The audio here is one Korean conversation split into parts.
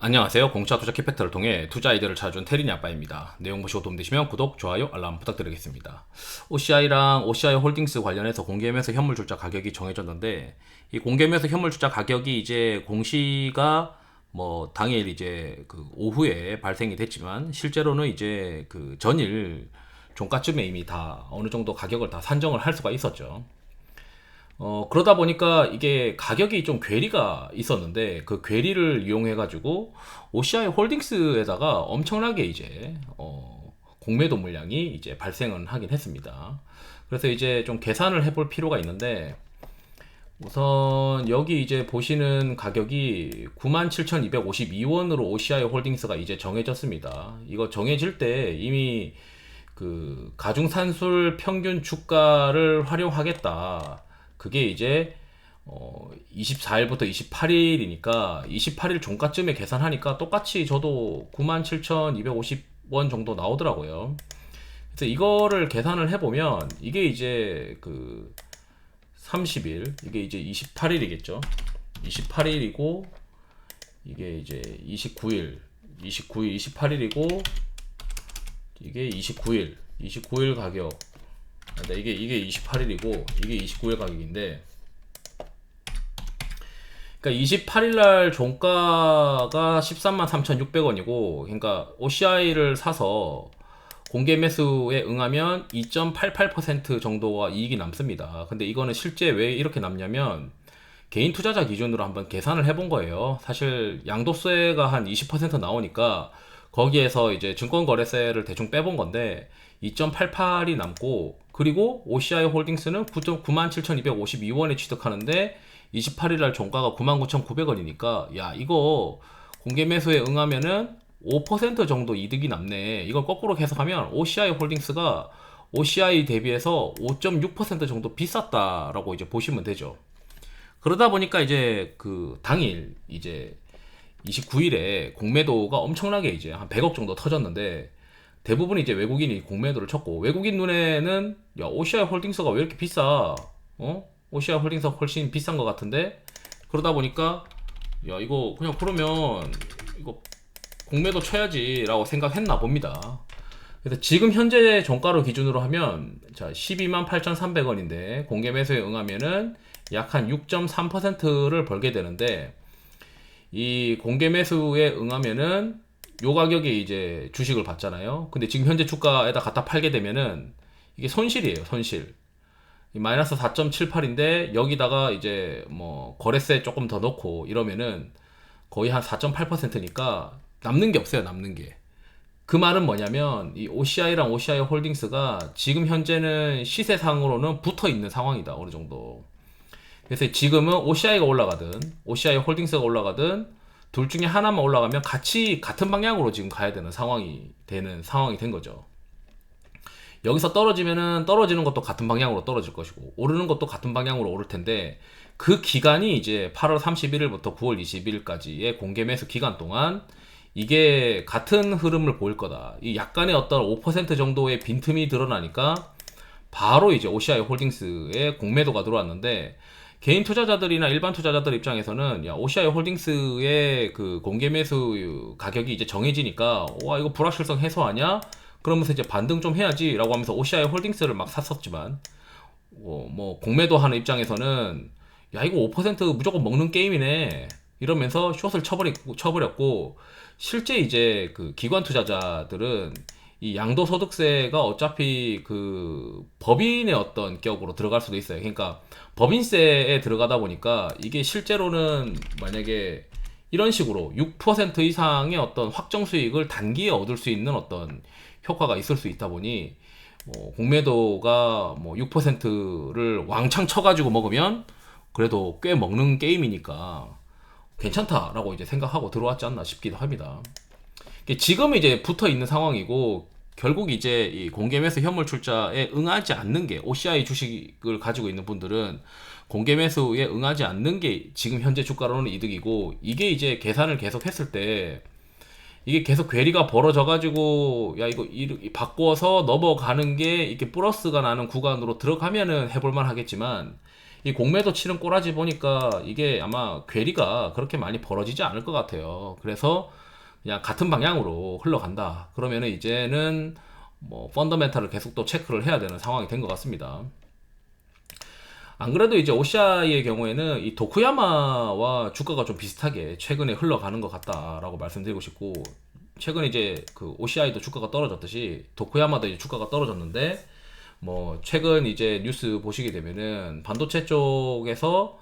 안녕하세요. 공짜 투자 키팩터를 통해 투자 아이디어를 찾아준 테린이 아빠입니다. 내용 보시고 도움되시면 구독, 좋아요, 알람 부탁드리겠습니다. OCI랑 OCI 홀딩스 관련해서 공개매수 현물 출자 가격이 정해졌는데, 이 공개매수 현물 출자 가격이 이제 공시가 뭐 당일 이제 그 오후에 발생이 됐지만, 실제로는 이제 그 전일 종가쯤에 이미 다 어느 정도 가격을 다 산정을 할 수가 있었죠. 그러다 보니까 이게 가격이 좀 괴리가 있었는데, 그 괴리를 이용해가지고 OCI 홀딩스에다가 엄청나게 이제 공매도 물량이 이제 발생은 하긴 했습니다. 그래서 이제 좀 계산을 해볼 필요가 있는데, 우선 여기 이제 보시는 가격이 97,252원으로 OCI 홀딩스가 이제 정해졌습니다. 이거 정해질 때 이미 그 가중산술 평균 주가를 활용하겠다. 그게 이제 24일부터 28일이니까 28일 종가쯤에 계산하니까 똑같이 저도 97,250원 정도 나오더라고요. 그래서 이거를 계산을 해보면 이게 이제 그 30일, 이게 이제 28일이겠죠. 28일이고 이게 이제 29일, 28일이고 이게 29일 가격. 이게 28일이고 이게 29일 가격인데, 그러니까 28일 날 종가가 13만 3,600원이고, 그러니까 OCI를 사서 공개 매수에 응하면 2.88% 정도가 이익이 남습니다. 근데 이거는 실제 왜 이렇게 남냐면, 개인 투자자 기준으로 한번 계산을 해본 거예요. 사실 양도세가 한 20% 나오니까 거기에서 이제 증권거래세를 대충 빼본 건데 2.88이 남고, 그리고 OCI 홀딩스는 97,252원에 취득하는데 28일날 종가가 99,900원이니까 야, 이거 공개 매수에 응하면은 5% 정도 이득이 남네. 이걸 거꾸로 해석하면 OCI 홀딩스가 OCI 대비해서 5.6% 정도 비쌌다라고 이제 보시면 되죠. 그러다 보니까 이제 그 당일 이제 29일에 공매도가 엄청나게 이제 한 100억 정도 터졌는데, 대부분 이제 외국인이 공매도를 쳤고, 외국인 눈에는 야, OCI 홀딩스가 왜 이렇게 비싸? OCI 홀딩스가 훨씬 비싼 것 같은데. 그러다 보니까 야, 이거 그냥 그러면 이거 공매도 쳐야지라고 생각했나 봅니다. 그래서 지금 현재 종가로 기준으로 하면 자 12만 8,300원인데 공개 매수에 응하면은 약 한 6.3%를 벌게 되는데, 이 공개 매수에 응하면은 요 가격에 이제 주식을 받잖아요. 근데 지금 현재 주가에다 갖다 팔게 되면은 이게 손실이에요, 손실. 마이너스 4.78인데 여기다가 이제 뭐 거래세 조금 더 넣고 이러면은 거의 한 4.8%니까 남는 게 없어요, 남는 게. 그 말은 뭐냐면 이 OCI랑 OCI 홀딩스가 지금 현재는 시세상으로는 붙어 있는 상황이다, 어느 정도. 그래서 지금은 OCI가 올라가든 OCI 홀딩스가 올라가든 둘 중에 하나만 올라가면 같이 같은 방향으로 지금 가야 되는 상황이 된 거죠. 여기서 떨어지면은 떨어지는 것도 같은 방향으로 떨어질 것이고 오르는 것도 같은 방향으로 오를 텐데, 그 기간이 이제 8월 31일부터 9월 20일까지의 공개 매수 기간 동안 이게 같은 흐름을 보일 거다. 이 약간의 어떤 5% 정도의 빈틈이 드러나니까 바로 이제 OCI 홀딩스에 공매도가 들어왔는데, 개인 투자자들이나 일반 투자자들 입장에서는 야, OCI 홀딩스의 그 공개 매수 가격이 이제 정해지니까 와, 이거 불확실성 해소하냐? 그러면서 이제 반등 좀 해야지라고 하면서 OCI 홀딩스를 막 샀었지만, 뭐 공매도 하는 입장에서는 야, 이거 5% 무조건 먹는 게임이네 이러면서 숏을 쳐버렸고, 실제 이제 그 기관 투자자들은 이 양도소득세가 어차피 그 법인의 어떤 격으로 들어갈 수도 있어요. 그러니까 법인세에 들어가다 보니까 이게 실제로는 만약에 이런 식으로 6% 이상의 어떤 확정 수익을 단기에 얻을 수 있는 어떤 효과가 있을 수 있다 보니, 뭐 공매도가 뭐 6%를 왕창 쳐가지고 먹으면 그래도 꽤 먹는 게임이니까 괜찮다라고 이제 생각하고 들어왔지 않나 싶기도 합니다. 지금 이제 붙어 있는 상황이고, 결국 이제 이 공개 매수 현물 출자에 응하지 않는 게, OCI 주식을 가지고 있는 분들은 공개 매수에 응하지 않는 게 지금 현재 주가로는 이득이고, 이게 이제 계산을 계속 했을 때 이게 계속 괴리가 벌어져 가지고 야, 이거 바꿔서 넘어가는 게 이렇게 플러스가 나는 구간으로 들어가면은 해볼만 하겠지만, 이 공매도 치는 꼬라지 보니까 이게 아마 괴리가 그렇게 많이 벌어지지 않을 것 같아요. 그래서 그냥 같은 방향으로 흘러간다. 그러면은 이제는 뭐 펀더멘탈을 계속 또 체크를 해야 되는 상황이 된 것 같습니다. 안 그래도 이제 오시아이의 경우에는 이 도쿠야마와 주가가 좀 비슷하게 최근에 흘러가는 것 같다라고 말씀드리고 싶고, 최근에 이제 그 오시아이도 주가가 떨어졌듯이 도쿠야마도 이제 주가가 떨어졌는데, 뭐 최근 이제 뉴스 보시게 되면은 반도체 쪽에서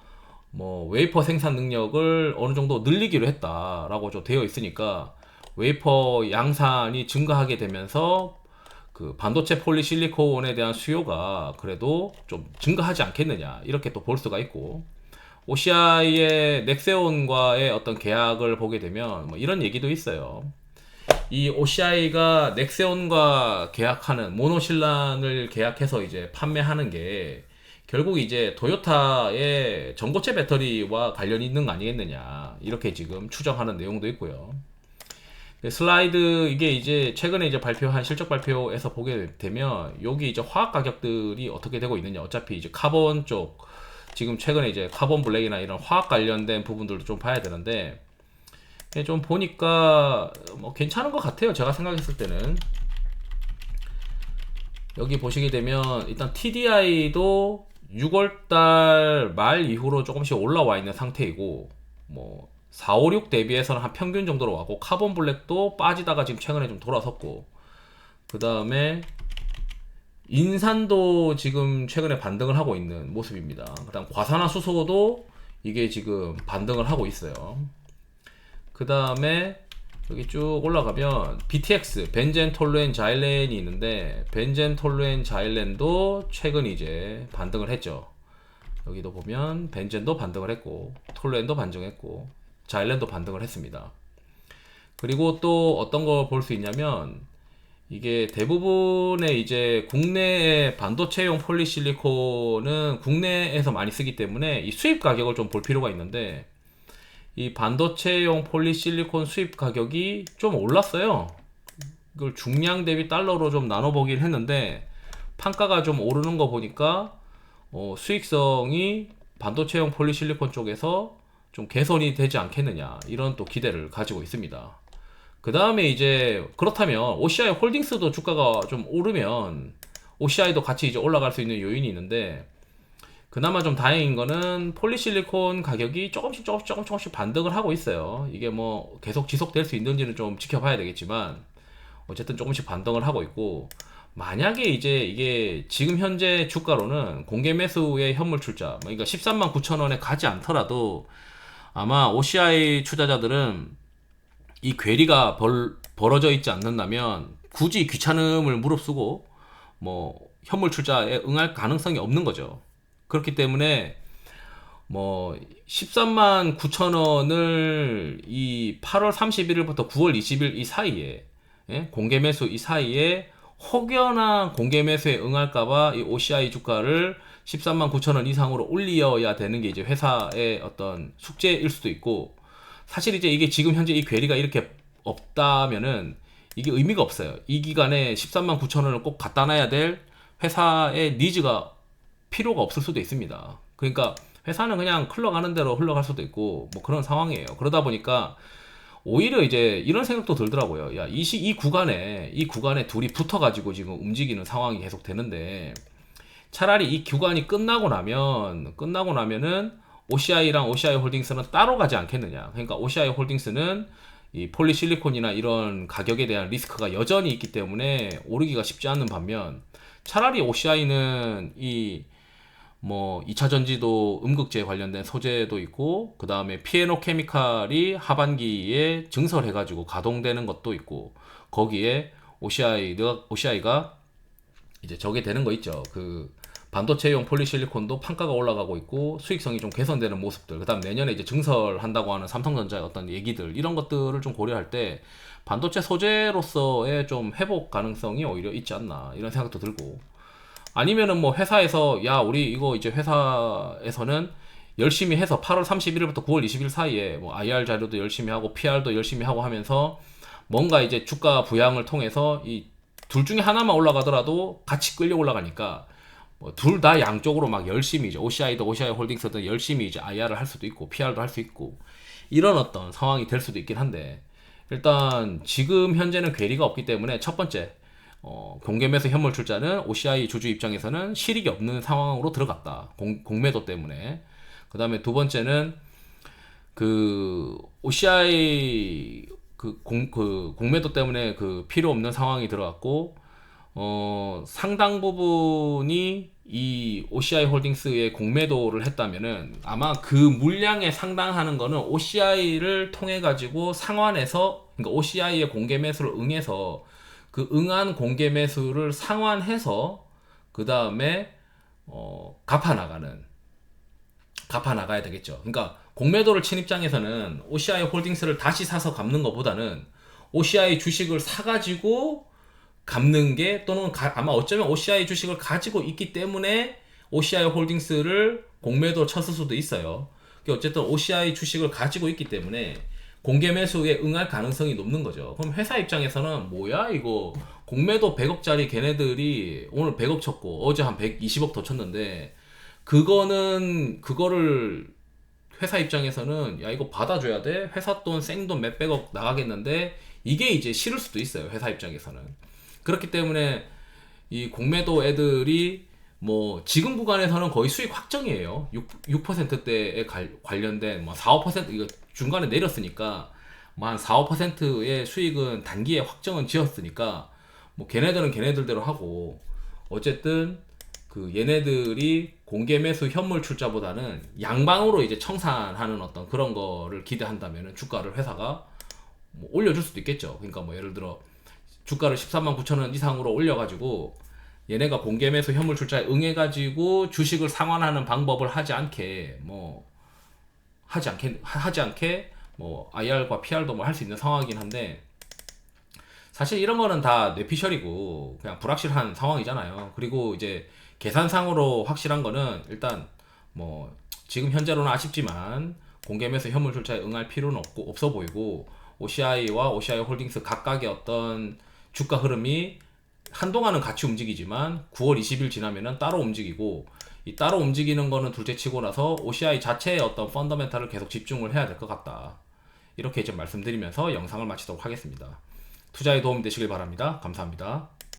뭐 웨이퍼 생산 능력을 어느 정도 늘리기로 했다라고 좀 되어 있으니까, 웨이퍼 양산이 증가하게 되면서 그 반도체 폴리실리콘에 대한 수요가 그래도 좀 증가하지 않겠느냐, 이렇게 또 볼 수가 있고, OCI의 넥세온과의 어떤 계약을 보게 되면 뭐 이런 얘기도 있어요. 이 OCI가 넥세온과 계약하는 모노실란을 계약해서 이제 판매하는 게 결국 이제 도요타의 전고체 배터리와 관련이 있는 거 아니겠느냐, 이렇게 지금 추정하는 내용도 있고요. 슬라이드, 이게 이제 최근에 이제 발표한 실적 발표에서 보게 되면 여기 이제 화학 가격들이 어떻게 되고 있느냐, 어차피 이제 카본 쪽, 지금 최근에 이제 카본 블랙이나 이런 화학 관련된 부분들도 좀 봐야 되는데, 좀 보니까 뭐 괜찮은 것 같아요. 제가 생각했을 때는 여기 보시게 되면 일단 TDI도 6월달 말 이후로 조금씩 올라와 있는 상태이고, 뭐 4, 5, 6 대비해서는 한 평균 정도로 와고, 카본 블랙도 빠지다가 지금 최근에 좀 돌아섰고, 그 다음에 인산도 지금 최근에 반등을 하고 있는 모습입니다. 그 다음 과산화수소도 이게 지금 반등을 하고 있어요. 그 다음에 여기 쭉 올라가면 BTX, 벤젠 톨루엔 자일렌이 있는데, 벤젠 톨루엔 자일렌도 최근 이제 반등을 했죠. 여기도 보면 벤젠도 반등을 했고, 톨루엔도 반등했고, 자일렌도 반등을 했습니다. 그리고 또 어떤 걸 볼 수 있냐면, 이게 대부분의 이제 국내의 반도체용 폴리실리콘은 국내에서 많이 쓰기 때문에 이 수입 가격을 좀 볼 필요가 있는데, 이 반도체용 폴리실리콘 수입 가격이 좀 올랐어요. 이걸 중량 대비 달러로 좀 나눠보긴 했는데, 판가가 좀 오르는 거 보니까 수익성이 반도체용 폴리실리콘 쪽에서 좀 개선이 되지 않겠느냐, 이런 또 기대를 가지고 있습니다. 그 다음에 이제 그렇다면 OCI 홀딩스도 주가가 좀 오르면 OCI도 같이 이제 올라갈 수 있는 요인이 있는데, 그나마 좀 다행인 거는 폴리실리콘 가격이 조금씩 반등을 하고 있어요. 이게 뭐 계속 지속될 수 있는지는 좀 지켜봐야 되겠지만, 어쨌든 조금씩 반등을 하고 있고, 만약에 이제 이게 지금 현재 주가로는 공개 매수의 현물 출자, 그러니까 13만 9천 원에 가지 않더라도 아마 OCI 투자자들은 이 괴리가 벌어져 있지 않는다면 굳이 귀찮음을 무릅쓰고 뭐 현물 출자에 응할 가능성이 없는 거죠. 그렇기 때문에 뭐 13만 9천 원을 이 8월 31일부터 9월 20일 이 사이에, 공개 매수 이 사이에 혹여나 공개 매수에 응할까봐 이 OCI 주가를 13만 9천 원 이상으로 올려야 되는 게 이제 회사의 어떤 숙제일 수도 있고, 사실 이제 이게 지금 현재 이 괴리가 이렇게 없다면은 이게 의미가 없어요. 이 기간에 13만 9천 원을 꼭 갖다 놔야 될 회사의 니즈가 필요가 없을 수도 있습니다. 그러니까 회사는 그냥 흘러가는 대로 흘러갈 수도 있고 뭐 그런 상황이에요. 그러다 보니까 오히려 이제 이런 생각도 들더라고요. 야, 이 구간에 둘이 붙어가지고 지금 움직이는 상황이 계속 되는데, 차라리 이 구간이 끝나고 나면은 OCI랑 OCI 홀딩스는 따로 가지 않겠느냐. 그러니까 OCI 홀딩스는 이 폴리실리콘이나 이런 가격에 대한 리스크가 여전히 있기 때문에 오르기가 쉽지 않는 반면, 차라리 OCI는 이 뭐 2차 전지도 음극재 관련된 소재도 있고, 그 다음에 피에노 케미칼이 하반기에 증설해가지고 가동되는 것도 있고, 거기에 OCI가 이제 저게 되는 거 있죠. 그 반도체용 폴리실리콘도 판가가 올라가고 있고 수익성이 좀 개선되는 모습들, 그 다음 내년에 이제 증설한다고 하는 삼성전자의 어떤 얘기들, 이런 것들을 좀 고려할 때 반도체 소재로서의 좀 회복 가능성이 오히려 있지 않나, 이런 생각도 들고, 아니면은 뭐 회사에서 야, 우리 이거 이제 회사에서는 열심히 해서 8월 31일부터 9월 20일 사이에 뭐 IR 자료도 열심히 하고 PR도 열심히 하고 하면서 뭔가 이제 주가 부양을 통해서 이 둘 중에 하나만 올라가더라도 같이 끌려 올라가니까 뭐 둘 다 양쪽으로 막 열심히 이제 OCI도 OCI 홀딩스든 열심히 이제 IR을 할 수도 있고 PR도 할 수 있고 이런 어떤 상황이 될 수도 있긴 한데 일단 지금 현재는 괴리가 없기 때문에 첫 번째 공개 매수 현물 출자는 OCI 주주 입장에서는 실익이 없는 상황으로 들어갔다. 공매도 때문에. 그 다음에 두 번째는 그 OCI 그 공매도 때문에 그 필요 없는 상황이 들어갔고 상당 부분이 이 OCI 홀딩스의 공매도를 했다면은 아마 그 물량에 상당하는 거는 OCI를 통해 가지고 상환해서 그러니까 OCI의 공개 매수를 응해서 그 응한 공개 매수를 상환해서 그 다음에 갚아 나가야 되겠죠. 그러니까 공매도를 친 입장에서는 OCI 홀딩스를 다시 사서 갚는 것보다는 OCI 주식을 사가지고 갚는 게 또는 아마 어쩌면 OCI 주식을 가지고 있기 때문에 OCI 홀딩스를 공매도 쳤을 수도 있어요. 어쨌든 OCI 주식을 가지고 있기 때문에 공개 매수에 응할 가능성이 높는 거죠. 그럼 회사 입장에서는 뭐야 이거 공매도 100억짜리 걔네들이 오늘 100억 쳤고 어제 한 120억 더 쳤는데 그거를 회사 입장에서는 야 이거 받아줘야 돼. 회사 돈 생돈 몇백억 나가겠는데 이게 이제 싫을 수도 있어요. 회사 입장에서는. 그렇기 때문에 이 공매도 애들이 뭐 지금 구간에서는 거의 수익 확정이에요. 6%대에 관련된 뭐 4, 5% 이거 중간에 내렸으니까 뭐 한 4, 5%의 수익은 단기에 확정은 지었으니까 뭐 걔네들은 걔네들대로 하고 어쨌든 그 얘네들이 공개 매수 현물 출자보다는 양방으로 이제 청산하는 어떤 그런 거를 기대한다면 주가를 회사가 뭐 올려줄 수도 있겠죠. 그러니까 뭐 예를 들어 주가를 13만 9천 원 이상으로 올려가지고 얘네가 공개 매수 현물 출자에 응해가지고 주식을 상환하는 방법을 하지 않게 뭐 IR과 PR도 뭐 할 수 있는 상황이긴 한데 사실 이런 거는 다 뇌피셜이고 그냥 불확실한 상황이잖아요. 그리고 이제 계산상으로 확실한 거는 일단 뭐 지금 현재로는 아쉽지만 공개 매수 현물 출자에 응할 필요는 없어 보이고 OCI와 OCI 홀딩스 각각의 어떤 주가 흐름이 한동안은 같이 움직이지만 9월 20일 지나면은 따로 움직이고 이 따로 움직이는 거는 둘째 치고 나서 OCI 자체의 어떤 펀더멘탈을 계속 집중을 해야 될 것 같다. 이렇게 좀 말씀드리면서 영상을 마치도록 하겠습니다. 투자에 도움이 되시길 바랍니다. 감사합니다.